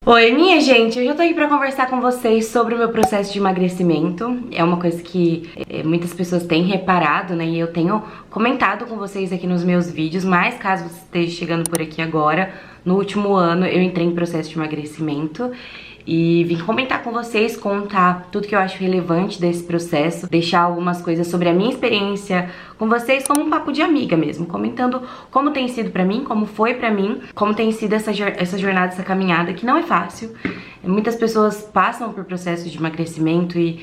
Oi, minha gente, hoje eu tô aqui pra conversar com vocês sobre o meu processo de emagrecimento. É uma coisa que muitas pessoas têm reparado, né, e eu tenho comentado com vocês aqui nos meus vídeos, mas caso você esteja chegando por aqui agora, no último ano eu entrei em processo de emagrecimento e vim comentar com vocês, contar tudo que eu acho relevante desse processo, deixar algumas coisas sobre a minha experiência com vocês, como um papo de amiga mesmo, comentando como tem sido pra mim, como foi pra mim, como tem sido essa jornada, essa caminhada, que não é fácil. Muitas pessoas passam por processos de emagrecimento e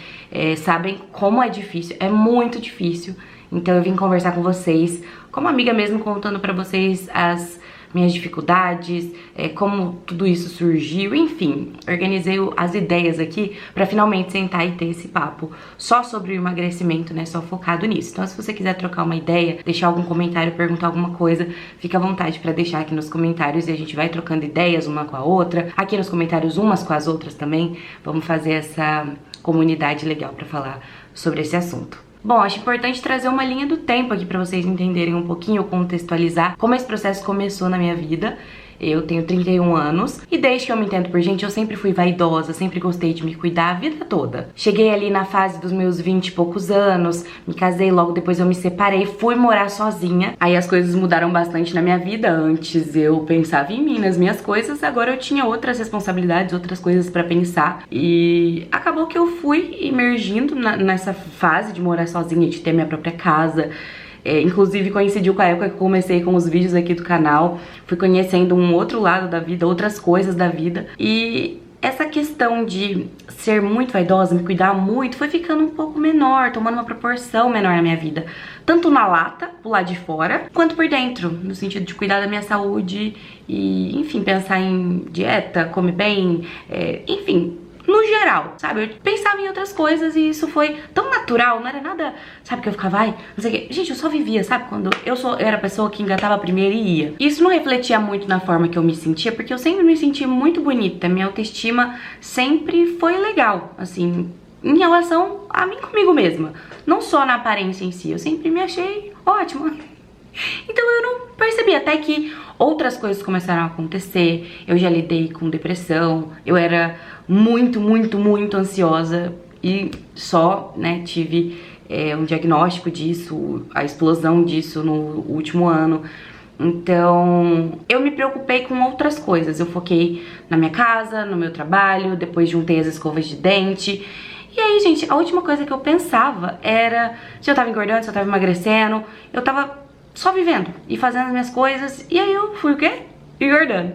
sabem como é difícil, é muito difícil. Então eu vim conversar com vocês, como amiga mesmo, contando pra vocês as minhas dificuldades, como tudo isso surgiu, enfim, organizei as ideias aqui pra finalmente sentar e ter esse papo só sobre o emagrecimento, né, só focado nisso. Então se você quiser trocar uma ideia, deixar algum comentário, perguntar alguma coisa, fica à vontade pra deixar aqui nos comentários e a gente vai trocando ideias uma com a outra, aqui nos comentários umas com as outras também, vamos fazer essa comunidade legal pra falar sobre esse assunto. Bom, acho importante trazer uma linha do tempo aqui pra vocês entenderem um pouquinho, contextualizar como esse processo começou na minha vida. Eu tenho 31 anos e desde que eu me entendo por gente, eu sempre fui vaidosa, sempre gostei de me cuidar a vida toda. Cheguei ali na fase dos meus 20 e poucos anos, me casei, logo depois eu me separei, fui morar sozinha. Aí as coisas mudaram bastante na minha vida. Antes eu pensava em mim, nas minhas coisas, agora eu tinha outras responsabilidades, outras coisas pra pensar. E acabou que eu fui emergindo nessa fase de morar sozinha, de ter minha própria casa. Inclusive coincidiu com a época que eu comecei com os vídeos aqui do canal, fui conhecendo um outro lado da vida, outras coisas da vida, e essa questão de ser muito vaidosa, me cuidar muito, foi ficando um pouco menor, tomando uma proporção menor na minha vida, tanto na lata, pro lado de fora, quanto por dentro, no sentido de cuidar da minha saúde e, enfim, pensar em dieta, comer bem, enfim, no geral, sabe? Eu pensava em outras coisas e isso foi tão natural, não era nada, sabe, que eu ficava, ai, não sei o que. Gente, eu só vivia, sabe? Quando eu era a pessoa que engatava primeiro e ia. E isso não refletia muito na forma que eu me sentia, porque eu sempre me senti muito bonita, minha autoestima sempre foi legal, assim, em relação a mim comigo mesma. Não só na aparência em si, eu sempre me achei ótima. Então eu não percebi, até que outras coisas começaram a acontecer. Eu já lidei com depressão, eu era muito ansiosa e só, né, tive um diagnóstico disso, a explosão disso no último ano. Então eu me preocupei com outras coisas, eu foquei na minha casa, no meu trabalho, depois juntei as escovas de dente. E aí, gente, a última coisa que eu pensava era se eu tava engordando, se eu tava emagrecendo. Eu tava só vivendo e fazendo as minhas coisas. E aí eu fui o quê? Engordando.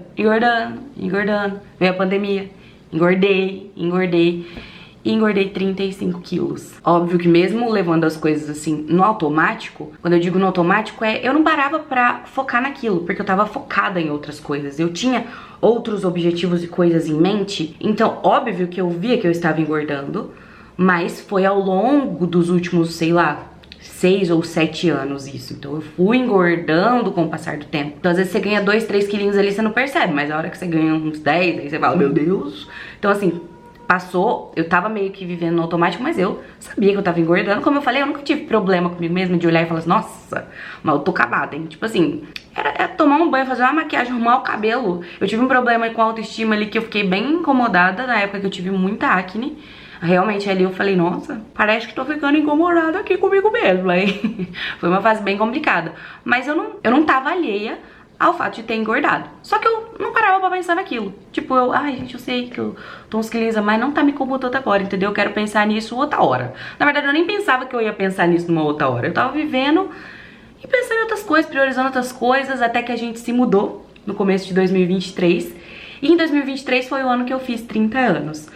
Veio a pandemia. Engordei e engordei 35 quilos. Óbvio que mesmo levando as coisas assim no automático, quando eu digo no automático eu não parava pra focar naquilo, porque eu tava focada em outras coisas. Eu tinha outros objetivos e coisas em mente. Então, óbvio que eu via que eu estava engordando, mas foi ao longo dos últimos, sei lá, 6 ou 7 anos isso. Então eu fui engordando com o passar do tempo. Então às vezes você ganha 2, 3 quilinhos ali, você não percebe, mas a hora que você ganha uns 10, aí você fala, meu Deus. Então assim, passou, eu tava meio que vivendo no automático, mas eu sabia que eu tava engordando. Como eu falei, eu nunca tive problema comigo mesma de olhar e falar assim, nossa, mas eu tô acabada, hein? Tipo assim, era tomar um banho, fazer uma maquiagem, arrumar o cabelo. Eu tive um problema com a autoestima ali que eu fiquei bem incomodada na época que eu tive muita acne. Realmente ali eu falei, nossa, parece que tô ficando incomodada aqui comigo mesmo. Aí foi uma fase bem complicada. Mas eu não tava alheia ao fato de ter engordado. Só que eu não parava pra pensar naquilo. Tipo, ai gente, eu sei que eu tô uns quilinhos a mais, não tá me incomodando agora, entendeu? Eu quero pensar nisso outra hora. Na verdade, eu nem pensava que eu ia pensar nisso numa outra hora. Eu tava vivendo e pensando em outras coisas, priorizando outras coisas, até que a gente se mudou no começo de 2023. E em 2023 foi o ano que eu fiz 30 anos.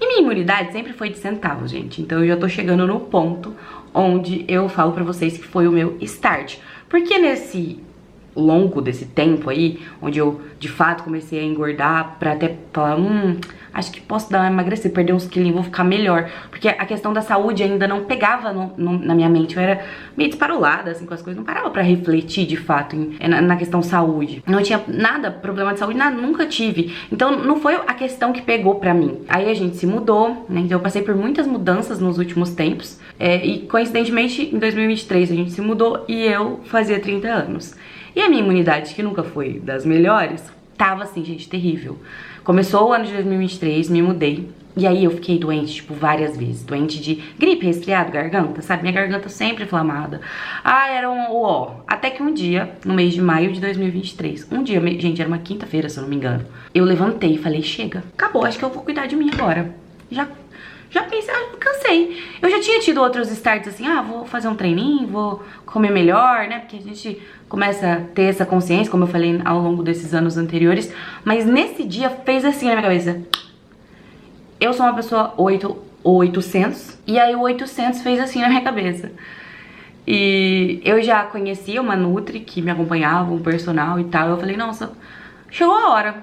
E minha imunidade sempre foi de centavos, gente. Então eu já tô chegando no ponto onde eu falo pra vocês que foi o meu start. Porque nesse longo desse tempo aí, onde eu de fato comecei a engordar pra até falar, acho que posso dar uma emagrecer, perder uns quilinhos, vou ficar melhor. Porque a questão da saúde ainda não pegava na minha mente, eu era meio desparolada assim com as coisas, não parava pra refletir de fato na questão saúde. Não tinha nada, problema de saúde, nada, nunca tive. Então não foi a questão que pegou pra mim. Aí a gente se mudou, né, então eu passei por muitas mudanças nos últimos tempos. E coincidentemente em 2023 a gente se mudou e eu fazia 30 anos. E a minha imunidade, que nunca foi das melhores, tava assim, gente, terrível. Começou o ano de 2023, me mudei. E aí eu fiquei doente, tipo, várias vezes. Doente de gripe, resfriado, garganta, sabe? Minha garganta sempre inflamada. Ah, era um ó. Até que um dia, no mês de maio de 2023, um dia, gente, era uma quinta-feira, se eu não me engano, eu levantei e falei, chega, acabou, acho que eu vou cuidar de mim agora. Já pensei, cansei. Eu já tinha tido outros starts assim, vou fazer um treininho, vou comer melhor, né? Porque a gente começa a ter essa consciência, como eu falei ao longo desses anos anteriores. Mas nesse dia fez assim na minha cabeça. Eu sou uma pessoa 800, e aí o 800 fez assim na minha cabeça. E eu já conhecia uma Nutri que me acompanhava, um personal e tal. Eu falei, nossa, chegou a hora.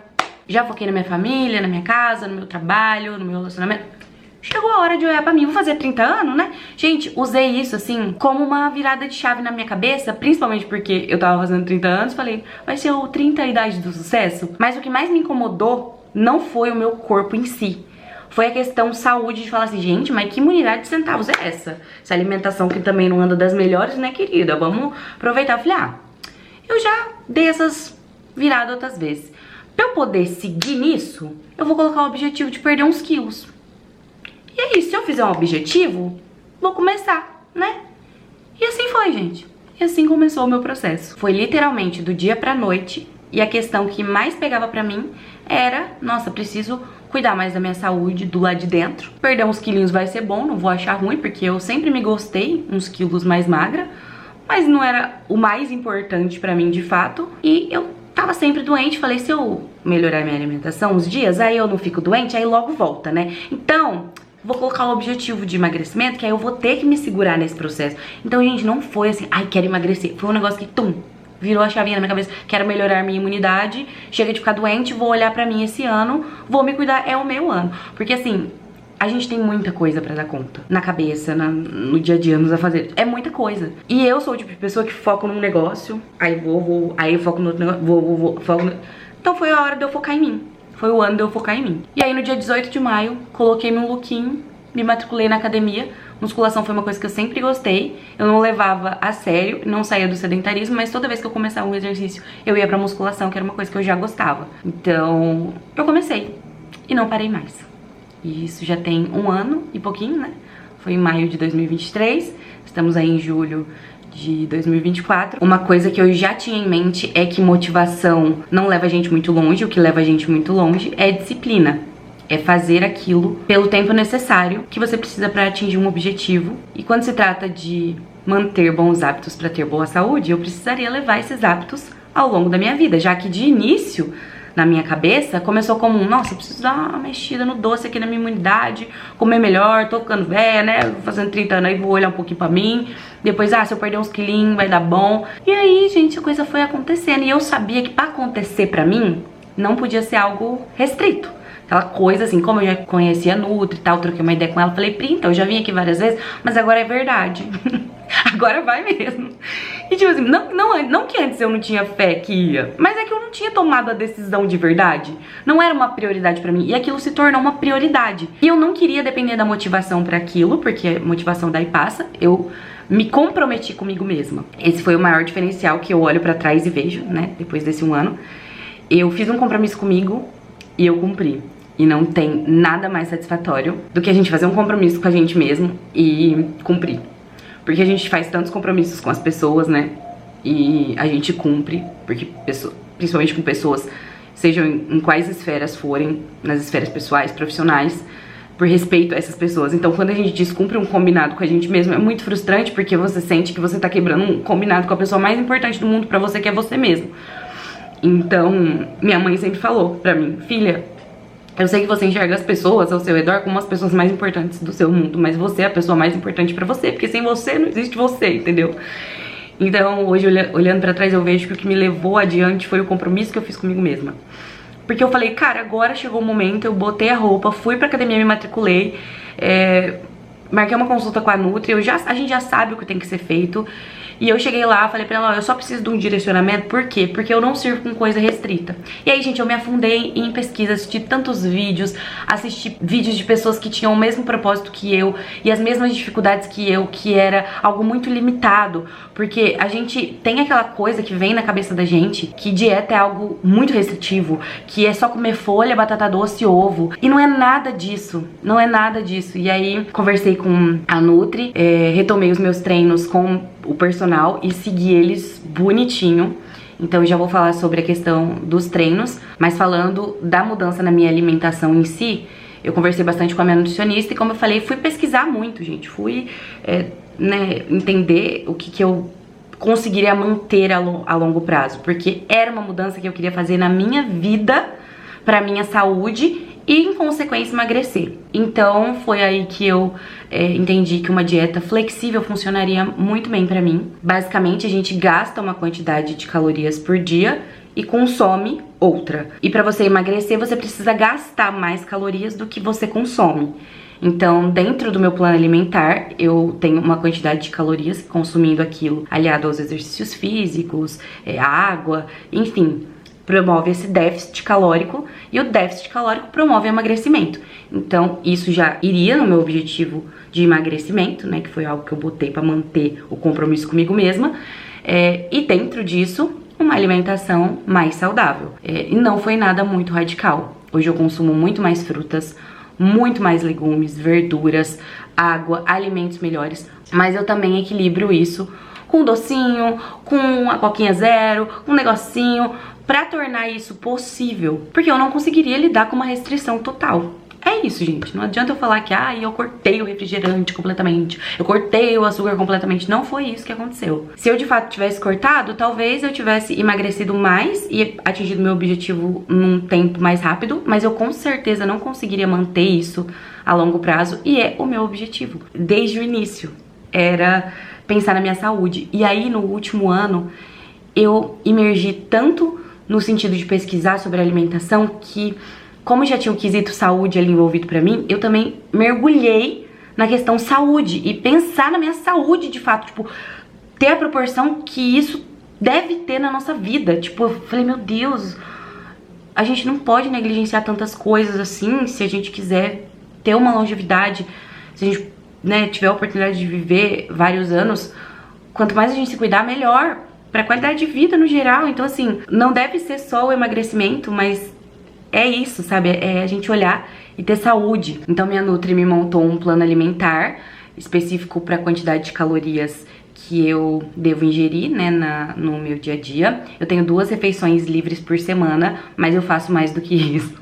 Já foquei na minha família, na minha casa, no meu trabalho, no meu relacionamento. Chegou a hora de olhar pra mim, vou fazer 30 anos, né? Gente, usei isso, assim, como uma virada de chave na minha cabeça, principalmente porque eu tava fazendo 30 anos, falei, vai ser o 30 a idade do sucesso. Mas o que mais me incomodou não foi o meu corpo em si. Foi a questão saúde, de falar assim, gente, mas que imunidade de centavos é essa? Essa alimentação que também não anda das melhores, né, querida? Vamos aproveitar. Eu falei, eu já dei essas viradas outras vezes. Pra eu poder seguir nisso, eu vou colocar o objetivo de perder uns quilos. E aí, se eu fizer um objetivo, vou começar, né? E assim foi, gente. E assim começou o meu processo. Foi literalmente do dia pra noite. E a questão que mais pegava pra mim era, nossa, preciso cuidar mais da minha saúde do lado de dentro. Perder uns quilinhos vai ser bom, não vou achar ruim, porque eu sempre me gostei uns quilos mais magra. Mas não era o mais importante pra mim, de fato. E eu tava sempre doente, falei, se eu melhorar minha alimentação uns dias, aí eu não fico doente, aí logo volta, né? Então, vou colocar um objetivo de emagrecimento, que aí eu vou ter que me segurar nesse processo. Então, gente, não foi assim, quero emagrecer. Foi um negócio que, virou a chavinha na minha cabeça. Quero melhorar minha imunidade, chega de ficar doente, vou olhar pra mim esse ano, vou me cuidar, é o meu ano. Porque assim, a gente tem muita coisa pra dar conta. Na cabeça, no dia a dia, nos afazeres. É muita coisa. E eu sou o tipo de pessoa que foca num negócio, aí aí eu foco no outro negócio, foco no... Então foi a hora de eu focar em mim. Foi o ano de eu focar em mim. E aí no dia 18 de maio, coloquei meu lookinho, me matriculei na academia. Musculação foi uma coisa que eu sempre gostei. Eu não levava a sério, não saía do sedentarismo, mas toda vez que eu começava um exercício, eu ia pra musculação, que era uma coisa que eu já gostava. Então, eu comecei e não parei mais. E isso já tem um ano e pouquinho, né? Foi em maio de 2023, estamos aí em julho de 2024. Uma coisa que eu já tinha em mente é que motivação não leva a gente muito longe. O que leva a gente muito longe é disciplina. É fazer aquilo pelo tempo necessário que você precisa para atingir um objetivo. E quando se trata de manter bons hábitos para ter boa saúde, eu precisaria levar esses hábitos ao longo da minha vida, já que de início, na minha cabeça, começou como nossa, eu preciso dar uma mexida no doce aqui na minha imunidade, comer melhor, tô ficando velha, né, fazendo 30 anos aí, vou olhar um pouquinho pra mim, depois, se eu perder uns quilinhos vai dar bom. E aí, gente, a coisa foi acontecendo, e eu sabia que pra acontecer pra mim, não podia ser algo restrito. Aquela coisa assim, como eu já conhecia a Nutri e tal, troquei uma ideia com ela, falei, Pri, então, eu já vim aqui várias vezes, mas agora é verdade. Agora vai mesmo. E tipo assim, não que antes eu não tinha fé que ia, mas é que eu não tinha tomado a decisão de verdade. Não era uma prioridade pra mim, e aquilo se tornou uma prioridade. E eu não queria depender da motivação pra aquilo, porque a motivação daí passa, eu me comprometi comigo mesma. Esse foi o maior diferencial que eu olho pra trás e vejo, né, depois desse um ano. Eu fiz um compromisso comigo e eu cumpri. E não tem nada mais satisfatório do que a gente fazer um compromisso com a gente mesmo e cumprir. Porque a gente faz tantos compromissos com as pessoas, né? E a gente cumpre, porque principalmente com pessoas, sejam em quais esferas forem, nas esferas pessoais, profissionais, por respeito a essas pessoas. Então, quando a gente descumpre um combinado com a gente mesmo, é muito frustrante, porque você sente que você tá quebrando um combinado com a pessoa mais importante do mundo pra você, que é você mesmo. Então, minha mãe sempre falou pra mim, filha, eu sei que você enxerga as pessoas ao seu redor como as pessoas mais importantes do seu mundo, mas você é a pessoa mais importante pra você, porque sem você não existe você, entendeu? Então, hoje, olhando pra trás, eu vejo que o que me levou adiante foi o compromisso que eu fiz comigo mesma. Porque eu falei, cara, agora chegou o momento, eu botei a roupa, fui pra academia, me matriculei, marquei uma consulta com a Nutri, a gente já sabe o que tem que ser feito. E eu cheguei lá, falei pra ela, ó, eu só preciso de um direcionamento. Por quê? Porque eu não sirvo com coisa restrita. E aí, gente, eu me afundei em pesquisa, assisti tantos vídeos, assisti vídeos de pessoas que tinham o mesmo propósito que eu e as mesmas dificuldades que eu, que era algo muito limitado. Porque a gente tem aquela coisa que vem na cabeça da gente, que dieta é algo muito restritivo, que é só comer folha, batata doce e ovo. E não é nada disso, não é nada disso. E aí, conversei com a Nutri, retomei os meus treinos com o personal e segui eles bonitinho. Então eu já vou falar sobre a questão dos treinos, mas falando da mudança na minha alimentação em si, eu conversei bastante com a minha nutricionista e, como eu falei, fui pesquisar muito, gente. Fui entender o que eu conseguiria manter a longo prazo, porque era uma mudança que eu queria fazer na minha vida, pra minha saúde e, em consequência, emagrecer. Então foi aí que eu entendi que uma dieta flexível funcionaria muito bem pra mim. Basicamente, a gente gasta uma quantidade de calorias por dia e consome outra. E pra você emagrecer, você precisa gastar mais calorias do que você consome. Então, dentro do meu plano alimentar, eu tenho uma quantidade de calorias consumindo aquilo, aliado aos exercícios físicos, água, enfim, promove esse déficit calórico, e o déficit calórico promove emagrecimento. Então, isso já iria no meu objetivo de emagrecimento, né, que foi algo que eu botei pra manter o compromisso comigo mesma, e dentro disso, uma alimentação mais saudável. E não foi nada muito radical. Hoje eu consumo muito mais frutas, muito mais legumes, verduras, água, alimentos melhores, mas eu também equilibro isso com docinho, com a coquinha zero, um negocinho, pra tornar isso possível, porque eu não conseguiria lidar com uma restrição total. É isso, gente, não adianta eu falar que eu cortei o refrigerante completamente, eu cortei o açúcar completamente, não foi isso que aconteceu. Se eu de fato tivesse cortado, talvez eu tivesse emagrecido mais e atingido meu objetivo num tempo mais rápido, mas eu com certeza não conseguiria manter isso a longo prazo, e é o meu objetivo. Desde o início, era pensar na minha saúde. E aí, no último ano, eu imergi tanto no sentido de pesquisar sobre alimentação que, como já tinha o quesito saúde ali envolvido pra mim, eu também mergulhei na questão saúde e pensar na minha saúde de fato, tipo, ter a proporção que isso deve ter na nossa vida. Tipo, eu falei, meu Deus, a gente não pode negligenciar tantas coisas assim se a gente quiser ter uma longevidade, se a gente, tiver a oportunidade de viver vários anos. Quanto mais a gente se cuidar, melhor pra qualidade de vida no geral. Então, assim, não deve ser só o emagrecimento, mas é isso, sabe? É a gente olhar e ter saúde. Então minha Nutri me montou um plano alimentar específico para a quantidade de calorias que eu devo ingerir, no meu dia a dia. Eu tenho 2 refeições livres por semana, mas eu faço mais do que isso.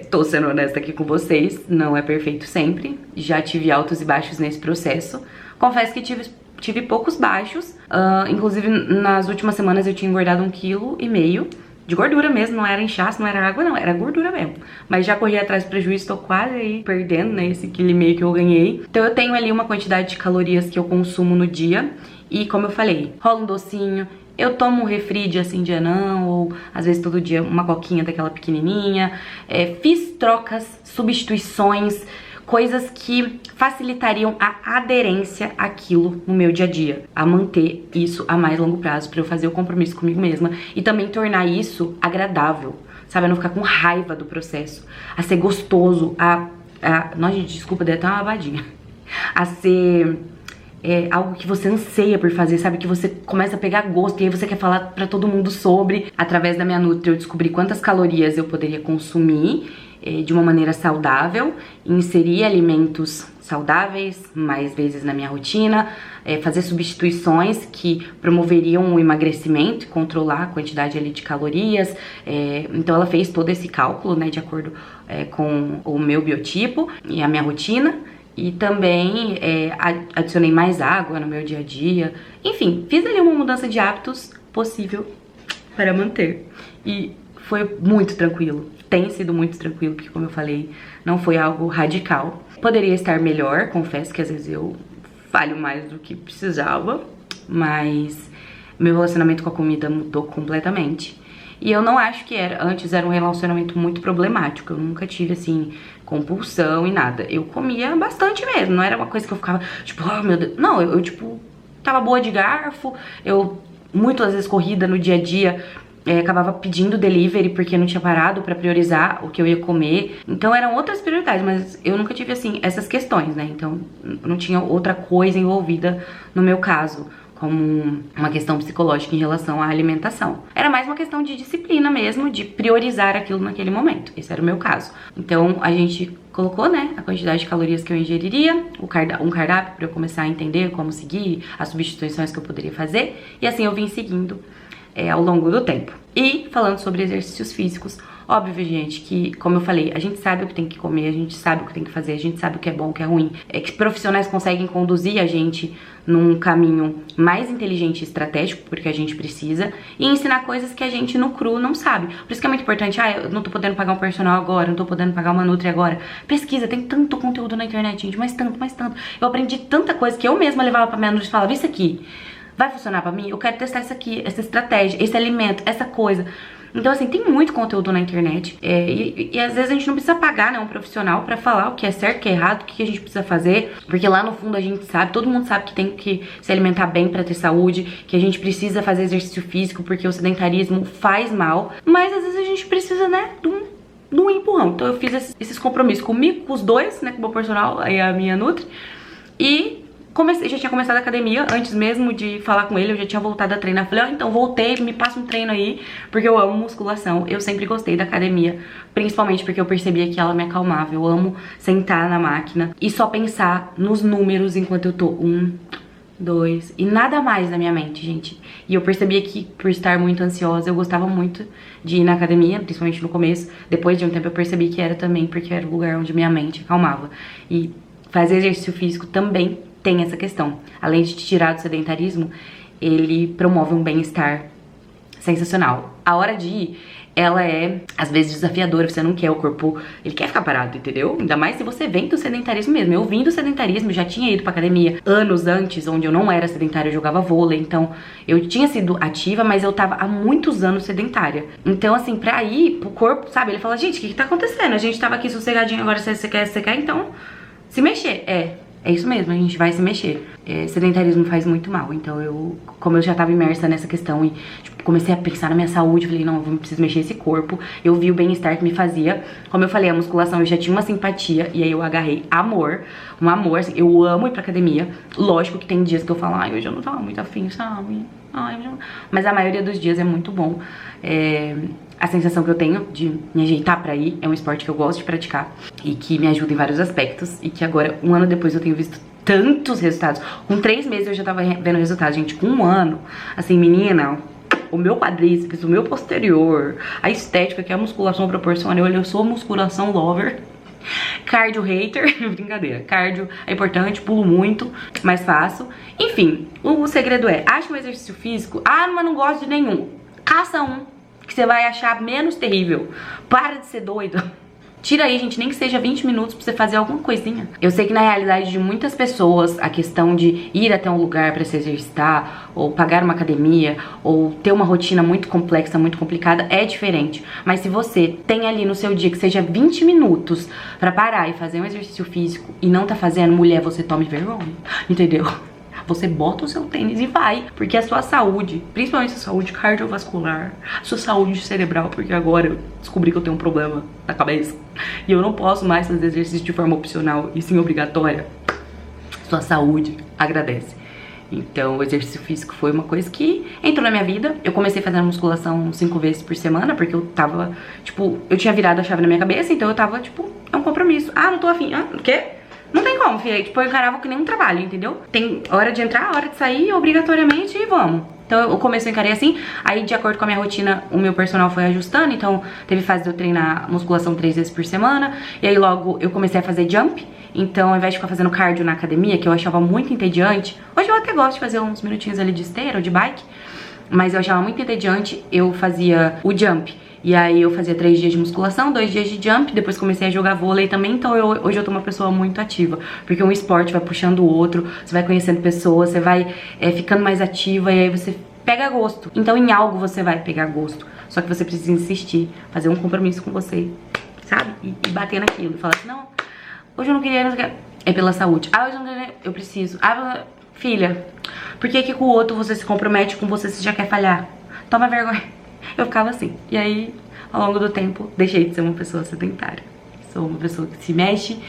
Tô sendo honesta aqui com vocês, não é perfeito sempre. Já tive altos e baixos nesse processo. Confesso que tive poucos baixos. Inclusive, nas últimas semanas eu tinha engordado 1,5 kg. De gordura mesmo, não era inchaço, não era água, não, era gordura mesmo. Mas já corri atrás do prejuízo, tô quase aí perdendo, esse 1,5 kg que eu ganhei. Então eu tenho ali uma quantidade de calorias que eu consumo no dia. E como eu falei, rola um docinho, eu tomo um refri dia sim, dia não, ou às vezes todo dia uma coquinha daquela pequenininha. Fiz trocas, substituições, coisas que facilitariam a aderência àquilo no meu dia a dia, a manter isso a mais longo prazo, pra eu fazer o compromisso comigo mesma e também tornar isso agradável, sabe? A não ficar com raiva do processo, a ser gostoso, nossa, gente, desculpa, dei até uma babadinha, a ser algo que você anseia por fazer, sabe? Que você começa a pegar gosto e aí você quer falar pra todo mundo sobre. Através da minha Nutri eu descobri quantas calorias eu poderia consumir de uma maneira saudável, inserir alimentos saudáveis mais vezes na minha rotina, fazer substituições que promoveriam o emagrecimento, controlar a quantidade ali de calorias. Então ela fez todo esse cálculo, de acordo com o meu biotipo e a minha rotina. E também adicionei mais água no meu dia a dia. Enfim, fiz ali uma mudança de hábitos possível para manter. E foi muito tranquilo. Tem sido muito tranquilo, porque, como eu falei, não foi algo radical. Poderia estar melhor, confesso que às vezes eu falho mais do que precisava, mas meu relacionamento com a comida mudou completamente. E eu não acho que antes era um relacionamento muito problemático. Eu nunca tive, assim, compulsão e nada. Eu comia bastante mesmo, não era uma coisa que eu ficava, tipo, oh meu Deus. Não, eu tipo, tava boa de garfo, eu muitas vezes corrida no dia a dia, acabava pedindo delivery porque não tinha parado pra priorizar o que eu ia comer. Então eram outras prioridades, mas eu nunca tive, assim, essas questões, né? Então não tinha outra coisa envolvida no meu caso, como uma questão psicológica em relação à alimentação. Era mais uma questão de disciplina mesmo, de priorizar aquilo naquele momento. Esse era o meu caso. Então a gente colocou, né, a quantidade de calorias que eu ingeriria, um cardápio para eu começar a entender como seguir, as substituições que eu poderia fazer, e assim eu vim seguindo ao longo do tempo. E falando sobre exercícios físicos, óbvio, gente, que, como eu falei, a gente sabe o que tem que comer, a gente sabe o que tem que fazer, a gente sabe o que é bom, o que é ruim. É que profissionais conseguem conduzir a gente num caminho mais inteligente e estratégico, porque a gente precisa, e ensinar coisas que a gente no cru não sabe. Por isso que é muito importante, eu não tô podendo pagar um personal agora, não tô podendo pagar uma Nutri agora. Pesquisa, tem tanto conteúdo na internet, gente, mas tanto. Eu aprendi tanta coisa que eu mesma levava pra minha Nutri e falava, isso aqui vai funcionar pra mim? Eu quero testar isso aqui, essa estratégia, esse alimento, essa coisa. Então, assim, tem muito conteúdo na internet e às vezes a gente não precisa pagar, né, um profissional pra falar o que é certo, o que é errado, o que a gente precisa fazer, porque lá no fundo a gente sabe, todo mundo sabe que tem que se alimentar bem pra ter saúde, que a gente precisa fazer exercício físico porque o sedentarismo faz mal, mas às vezes a gente precisa, né, de um empurrão. Então eu fiz esses compromissos comigo, com os dois, né, com o meu personal e a minha Nutri, e já tinha começado a academia, antes mesmo de falar com ele, eu já tinha voltado a treinar. Falei, então voltei, me passa um treino aí, porque eu amo musculação. Eu sempre gostei da academia, principalmente porque eu percebia que ela me acalmava. Eu amo sentar na máquina e só pensar nos números enquanto eu tô 1, 2 e nada mais na minha mente, gente. E eu percebia que, por estar muito ansiosa, eu gostava muito de ir na academia, principalmente no começo. Depois de um tempo eu percebi que era também porque era o lugar onde minha mente acalmava. E fazer exercício físico também tem essa questão. Além de te tirar do sedentarismo, ele promove um bem-estar sensacional. A hora de ir, ela é, às vezes, desafiadora. Você não quer, o corpo, ele quer ficar parado, entendeu? Ainda mais se você vem do sedentarismo mesmo. Eu vim do sedentarismo, já tinha ido pra academia anos antes, onde eu não era sedentária, eu jogava vôlei. Então, eu tinha sido ativa, mas eu tava há muitos anos sedentária. Então, assim, pra ir pro corpo, sabe? Ele fala, gente, o que tá acontecendo? A gente tava aqui sossegadinho, agora você quer, então se mexer. É isso mesmo, a gente vai se mexer. Sedentarismo faz muito mal, então como eu já tava imersa nessa questão e tipo, comecei a pensar na minha saúde, falei, não, eu preciso mexer esse corpo. Eu vi o bem-estar que me fazia. Como eu falei, a musculação eu já tinha uma simpatia, e aí eu agarrei um amor, assim, eu amo ir pra academia. Lógico que tem dias que eu falo, ai, hoje eu não tava muito afim, sabe? Mas a maioria dos dias é muito bom. A sensação que eu tenho de me ajeitar pra ir é um esporte que eu gosto de praticar e que me ajuda em vários aspectos, e que agora, um ano depois, eu tenho visto tantos resultados. Com 3 meses eu já tava vendo resultados, gente. Com um ano, assim, menina, o meu quadríceps, o meu posterior, a estética que a musculação proporciona. Eu sou musculação lover, cardio hater, brincadeira. Cardio é importante, pulo muito, mas faço. Enfim, o segredo é, acha um exercício físico, mas não gosto de nenhum. Caça um que você vai achar menos terrível. Para de ser doido. Tira aí, gente, nem que seja 20 minutos pra você fazer alguma coisinha. Eu sei que na realidade de muitas pessoas, a questão de ir até um lugar pra se exercitar, ou pagar uma academia, ou ter uma rotina muito complexa, muito complicada, é diferente. Mas se você tem ali no seu dia que seja 20 minutos pra parar e fazer um exercício físico e não tá fazendo, mulher, você tome vergonha, entendeu? Você bota o seu tênis e vai, porque a sua saúde, principalmente a sua saúde cardiovascular, a sua saúde cerebral, porque agora eu descobri que eu tenho um problema na cabeça e eu não posso mais fazer exercício de forma opcional e sim obrigatória, sua saúde agradece. Então o exercício físico foi uma coisa que entrou na minha vida. Eu comecei fazendo musculação 5 vezes por semana, porque eu tava, tipo, eu tinha virado a chave na minha cabeça, então eu tava, tipo, é um compromisso. Não tô afim, o quê? Não tem como, filha. Tipo, eu encarava que nem um trabalho, entendeu? Tem hora de entrar, hora de sair, obrigatoriamente, e vamos. Então, eu comecei a encarar assim. Aí, de acordo com a minha rotina, o meu personal foi ajustando. Então, teve fase de eu treinar musculação 3 vezes por semana. E aí, logo, eu comecei a fazer jump. Então, ao invés de ficar fazendo cardio na academia, que eu achava muito entediante. Hoje eu até gosto de fazer uns minutinhos ali de esteira ou de bike. Mas eu achava muito entediante. Eu fazia o jump. E aí eu fazia 3 dias de musculação, 2 dias de jump, depois comecei a jogar vôlei também, então hoje eu tô uma pessoa muito ativa, porque um esporte vai puxando o outro, você vai conhecendo pessoas, você vai ficando mais ativa e aí você pega gosto. Então em algo você vai pegar gosto, só que você precisa insistir, fazer um compromisso com você, sabe? E bater naquilo, falar assim, não, hoje eu não queria, é pela saúde, hoje eu não queria, eu preciso, filha, por que que com o outro você se compromete, com você já quer falhar? Toma vergonha. Eu ficava assim. E aí, ao longo do tempo, deixei de ser uma pessoa sedentária. Sou uma pessoa que se mexe,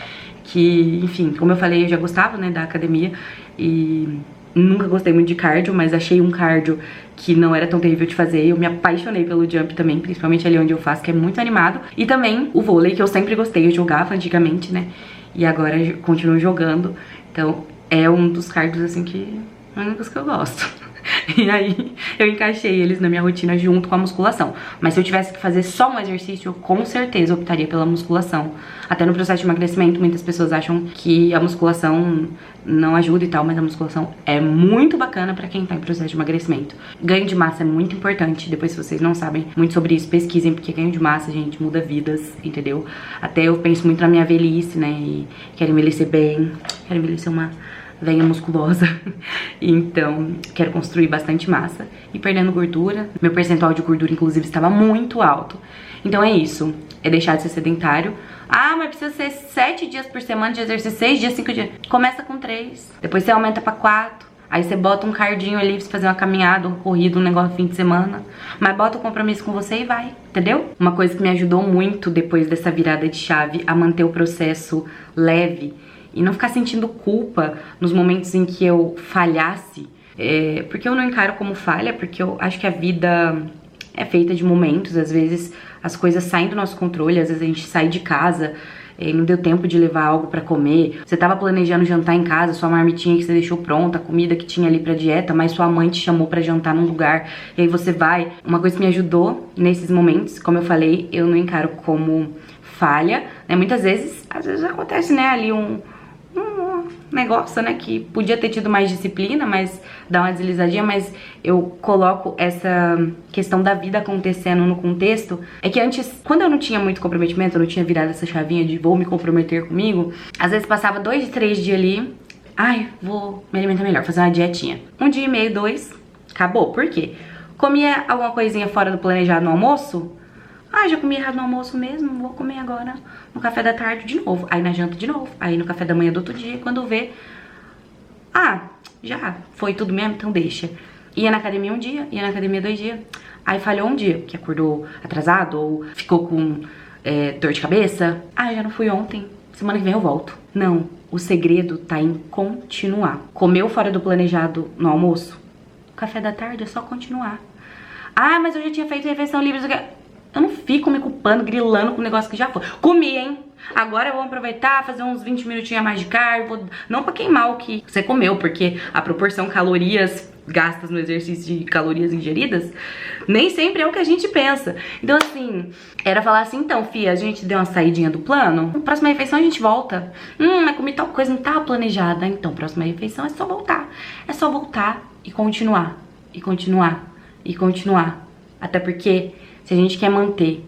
que, enfim, como eu falei, eu já gostava, né, da academia e nunca gostei muito de cardio, mas achei um cardio que não era tão terrível de fazer. Eu me apaixonei pelo jump também, principalmente ali onde eu faço, que é muito animado. E também o vôlei, que eu sempre gostei, eu jogava antigamente, né, e agora eu continuo jogando. Então é um dos cardios, assim, que únicos que eu gosto. E aí eu encaixei eles na minha rotina junto com a musculação. Mas se eu tivesse que fazer só um exercício, eu com certeza optaria pela musculação. Até no processo de emagrecimento, muitas pessoas acham que a musculação não ajuda e tal, mas a musculação é muito bacana pra quem tá em processo de emagrecimento. Ganho de massa é muito importante. Depois, se vocês não sabem muito sobre isso, pesquisem, porque ganho de massa, gente, muda vidas, entendeu? Até eu penso muito na minha velhice, né, e quero envelhecer bem, quero envelhecer uma venha musculosa. Então, quero construir bastante massa e perdendo gordura. Meu percentual de gordura, inclusive, estava muito alto. Então é isso, é deixar de ser sedentário. Ah, mas precisa ser 7 dias por semana de exercício, 6 dias, 5 dias. Começa com 3, depois você aumenta pra 4. Aí você bota um cardinho ali pra você fazer uma caminhada, um corrido, um negócio no fim de semana. Mas bota o compromisso com você e vai, entendeu? Uma coisa que me ajudou muito depois dessa virada de chave a manter o processo leve e não ficar sentindo culpa nos momentos em que eu falhasse. Porque eu não encaro como falha, porque eu acho que a vida é feita de momentos. Às vezes as coisas saem do nosso controle, às vezes a gente sai de casa e não deu tempo de levar algo pra comer. Você tava planejando jantar em casa, sua marmitinha que você deixou pronta, a comida que tinha ali pra dieta, mas sua mãe te chamou pra jantar num lugar, e aí você vai. Uma coisa que me ajudou nesses momentos, como eu falei, eu não encaro como falha, né? Muitas vezes, às vezes acontece, né, ali um negócio, né, que podia ter tido mais disciplina, mas dá uma deslizadinha, mas eu coloco essa questão da vida acontecendo no contexto. É que antes, quando eu não tinha muito comprometimento, eu não tinha virado essa chavinha de vou me comprometer comigo, às vezes passava 2, 3 dias ali, ai, vou me alimentar melhor, fazer uma dietinha. 1 dia e meio, 2, acabou. Por quê? Comia alguma coisinha fora do planejado no almoço, ah, já comi errado no almoço mesmo, vou comer agora no café da tarde de novo. Aí na janta de novo, aí no café da manhã do outro dia, quando vê, ah, já foi tudo mesmo, então deixa. Ia na academia um dia, ia na academia 2 dias, aí falhou um dia, que acordou atrasado ou ficou com dor de cabeça. Ah, já não fui ontem, semana que vem eu volto. Não, o segredo tá em continuar. Comeu fora do planejado no almoço? Café da tarde é só continuar. Ah, mas eu já tinha feito refeição livre, eu não fico me culpando, grilando com o negócio que já foi. Comi, hein? Agora eu vou aproveitar, fazer uns 20 minutinhos a mais de carbo. Não pra queimar o que você comeu, porque a proporção calorias gastas no exercício de calorias ingeridas nem sempre é o que a gente pensa. Então, assim, era falar assim, então, fia, a gente deu uma saidinha do plano, na próxima refeição a gente volta. Mas comi tal coisa, não tava planejada. Então, próxima refeição é só voltar. É só voltar e continuar, e continuar, e continuar. Até porque se a gente quer manter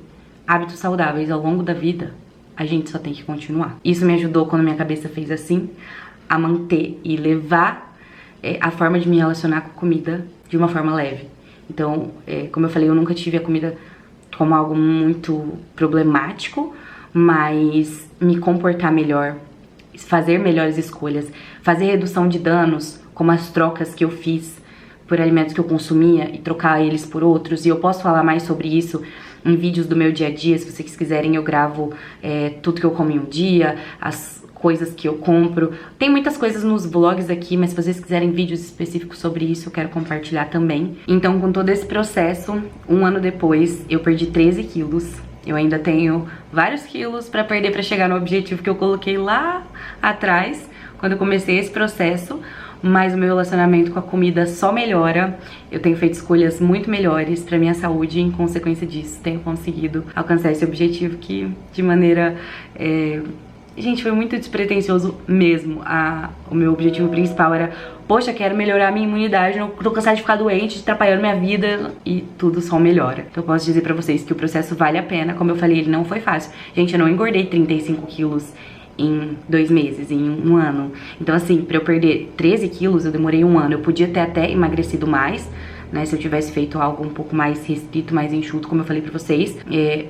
hábitos saudáveis ao longo da vida, a gente só tem que continuar. Isso me ajudou quando minha cabeça fez assim, a manter e levar a forma de me relacionar com a comida de uma forma leve. Então, como eu falei, eu nunca tive a comida como algo muito problemático, mas me comportar melhor, fazer melhores escolhas, fazer redução de danos, como as trocas que eu fiz por alimentos que eu consumia e trocar eles por outros. E eu posso falar mais sobre isso em vídeos do meu dia a dia. Se vocês quiserem, eu gravo tudo que eu como em um dia, as coisas que eu compro. Tem muitas coisas nos vlogs aqui, mas se vocês quiserem vídeos específicos sobre isso, eu quero compartilhar também. Então, com todo esse processo, 1 ano depois, eu perdi 13 quilos. Eu ainda tenho vários quilos pra perder pra chegar no objetivo que eu coloquei lá atrás, quando eu comecei esse processo. Mas o meu relacionamento com a comida só melhora. Eu tenho feito escolhas muito melhores pra minha saúde e, em consequência disso, tenho conseguido alcançar esse objetivo que, de maneira... Gente, foi muito despretensioso mesmo. O meu objetivo principal era, poxa, quero melhorar a minha imunidade, não tô cansada de ficar doente, atrapalhando minha vida, e tudo só melhora. Então eu posso dizer pra vocês que o processo vale a pena. Como eu falei, ele não foi fácil. Gente, eu não engordei 35 quilos em 2 meses, em 1 ano. Então, assim, pra eu perder 13 quilos, eu demorei 1 ano. Eu podia ter até emagrecido mais, né, se eu tivesse feito algo um pouco mais restrito, mais enxuto, como eu falei pra vocês.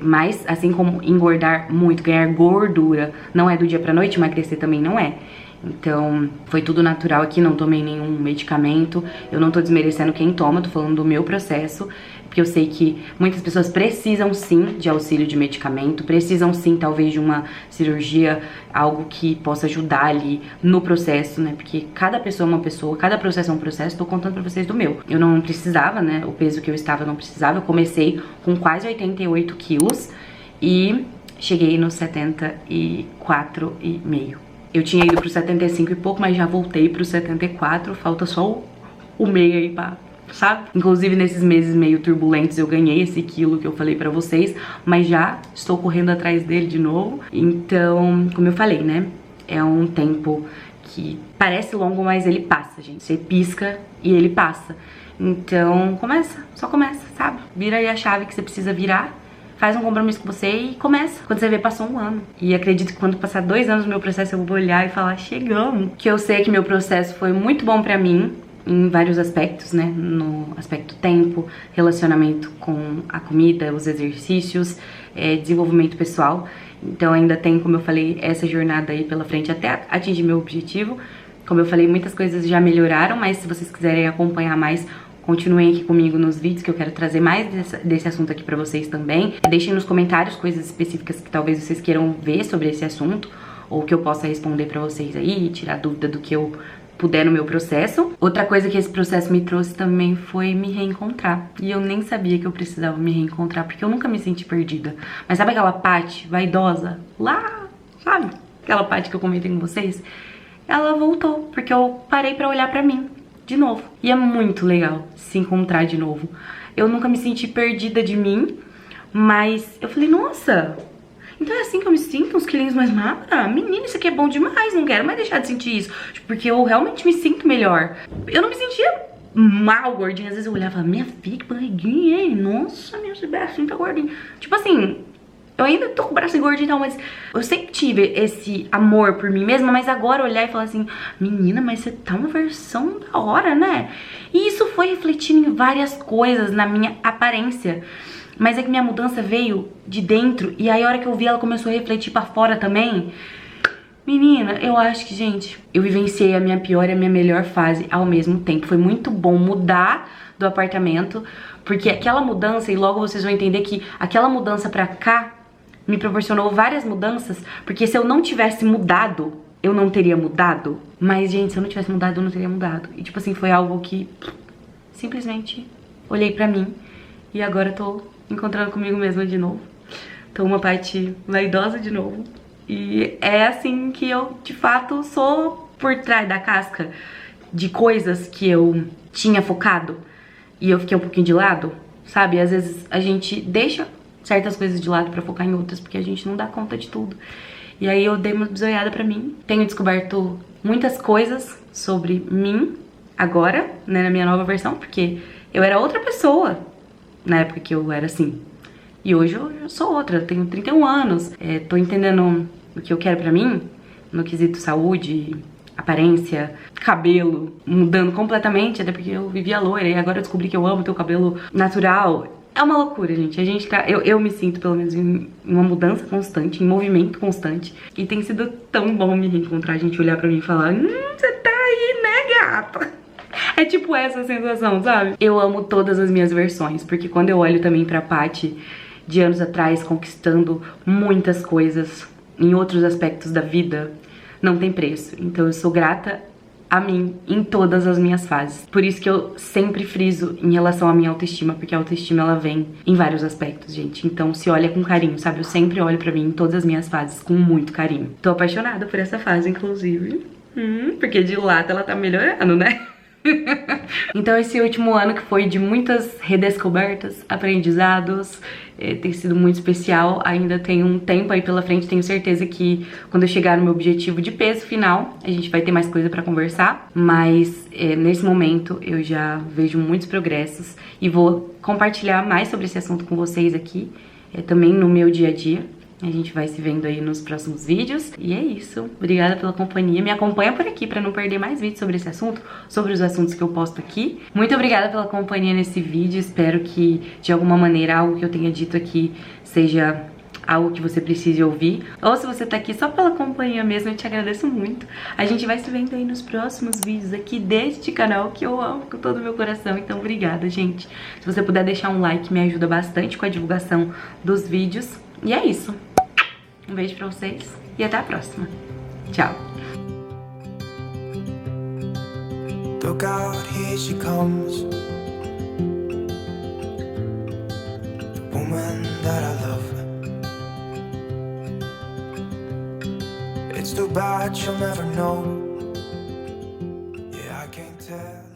Mas, assim como engordar muito, ganhar gordura, não é do dia pra noite, emagrecer também não é. Então, foi tudo natural aqui, não tomei nenhum medicamento. Eu não tô desmerecendo quem toma, tô falando do meu processo, porque eu sei que muitas pessoas precisam sim de auxílio de medicamento, precisam sim talvez de uma cirurgia, algo que possa ajudar ali no processo, né? Porque cada pessoa é uma pessoa, cada processo é um processo. Tô contando pra vocês do meu. Eu não precisava, né? O peso que eu estava eu não precisava. Eu comecei com quase 88 quilos e cheguei nos 74,5. Eu tinha ido pro 75 e pouco, mas já voltei pro 74. Falta só o meio aí pra, sabe? Inclusive nesses meses meio turbulentos eu ganhei esse quilo que eu falei pra vocês, mas já estou correndo atrás dele de novo. Então, como eu falei, né? É um tempo que parece longo, mas ele passa, gente. Você pisca e ele passa. Então, só começa, sabe? Vira aí a chave que você precisa virar. Faz um compromisso com você e começa. Quando você vê, passou um ano. E acredito que quando passar 2 anos no meu processo, eu vou olhar e falar, chegamos. Que eu sei que meu processo foi muito bom pra mim, em vários aspectos, né? No aspecto tempo, relacionamento com a comida, os exercícios, desenvolvimento pessoal. Então ainda tem, como eu falei, essa jornada aí pela frente até atingir meu objetivo. Como eu falei, muitas coisas já melhoraram, mas se vocês quiserem acompanhar mais, continuem aqui comigo nos vídeos, que eu quero trazer mais desse assunto aqui pra vocês também. Deixem nos comentários coisas específicas que talvez vocês queiram ver sobre esse assunto, ou que eu possa responder pra vocês aí, tirar dúvida do que eu puder no meu processo. Outra coisa que esse processo me trouxe também foi me reencontrar. E eu nem sabia que eu precisava me reencontrar, porque eu nunca me senti perdida. Mas sabe aquela Paty vaidosa lá, sabe? Aquela Paty que eu comentei com vocês? Ela voltou, porque eu parei pra olhar pra mim de novo. E é muito legal se encontrar de novo. Eu nunca me senti perdida de mim, mas eu falei, nossa, então é assim que eu me sinto, uns quilinhos mais magra? Menina, isso aqui é bom demais, não quero mais deixar de sentir isso. Tipo, porque eu realmente me sinto melhor. Eu não me sentia mal gordinha, às vezes eu olhava e falava, minha filha, que barriguinha, hein? Nossa, minha bracinho tá gordinho. Tipo assim, eu ainda tô com o braço gordinho e tal, mas eu sempre tive esse amor por mim mesma, mas agora olhar e falar assim, menina, mas você tá uma versão da hora, né? E isso foi refletindo em várias coisas na minha aparência. Mas é que minha mudança veio de dentro, e aí a hora que eu vi ela começou a refletir pra fora também. Menina, eu acho que, gente, eu vivenciei a minha pior e a minha melhor fase ao mesmo tempo. Foi muito bom mudar do apartamento, porque aquela mudança, e logo vocês vão entender que aquela mudança pra cá me proporcionou várias mudanças, porque se eu não tivesse mudado, eu não teria mudado. Mas, gente, se eu não tivesse mudado, eu não teria mudado. E, tipo assim, foi algo que simplesmente olhei pra mim e agora eu tô encontrando comigo mesma de novo. Tô uma parte vaidosa de novo. E é assim que eu, de fato, sou por trás da casca de coisas que eu tinha focado e eu fiquei um pouquinho de lado, sabe? Às vezes a gente deixa certas coisas de lado pra focar em outras, porque a gente não dá conta de tudo. E aí eu dei uma bisoiada pra mim. Tenho descoberto muitas coisas sobre mim agora, né, na minha nova versão, porque eu era outra pessoa na época que eu era assim. E hoje eu sou outra, eu tenho 31 anos, tô entendendo o que eu quero pra mim, no quesito saúde, aparência, cabelo, mudando completamente, até porque eu vivia loira e agora eu descobri que eu amo ter o cabelo natural. É uma loucura, gente. A gente tá, eu me sinto, pelo menos, em uma mudança constante, em movimento constante. E tem sido tão bom me reencontrar, a gente olhar pra mim e falar, você tá aí, né, gata? É tipo essa sensação, sabe? Eu amo todas as minhas versões, porque quando eu olho também pra Paty de anos atrás, conquistando muitas coisas em outros aspectos da vida, não tem preço. Então eu sou grata a mim em todas as minhas fases. Por isso que eu sempre friso em relação à minha autoestima, porque a autoestima ela vem em vários aspectos, gente. Então se olha com carinho, sabe? Eu sempre olho pra mim em todas as minhas fases com muito carinho. Tô apaixonada por essa fase, inclusive. Porque de lado ela tá melhorando, né? Então esse último ano que foi de muitas redescobertas, aprendizados, tem sido muito especial. Ainda tem um tempo aí pela frente, tenho certeza que quando eu chegar no meu objetivo de peso final, a gente vai ter mais coisa pra conversar. Mas nesse momento eu já vejo muitos progressos e vou compartilhar mais sobre esse assunto com vocês aqui, também no meu dia a dia. A gente vai se vendo aí nos próximos vídeos. E é isso. Obrigada pela companhia. Me acompanha por aqui pra não perder mais vídeos sobre esse assunto, sobre os assuntos que eu posto aqui. Muito obrigada pela companhia nesse vídeo. Espero que, de alguma maneira, algo que eu tenha dito aqui seja algo que você precise ouvir, ou se você tá aqui só pela companhia mesmo, eu te agradeço muito. A gente vai se vendo aí nos próximos vídeos aqui deste canal que eu amo com todo o meu coração, então obrigada, gente. Se você puder deixar um like, me ajuda bastante com a divulgação dos vídeos. E é isso. Um beijo pra vocês e até a próxima. Tchau. Look out, here she comes, the woman that I love. It's too bad she'll never know. Yeah, I can't tell.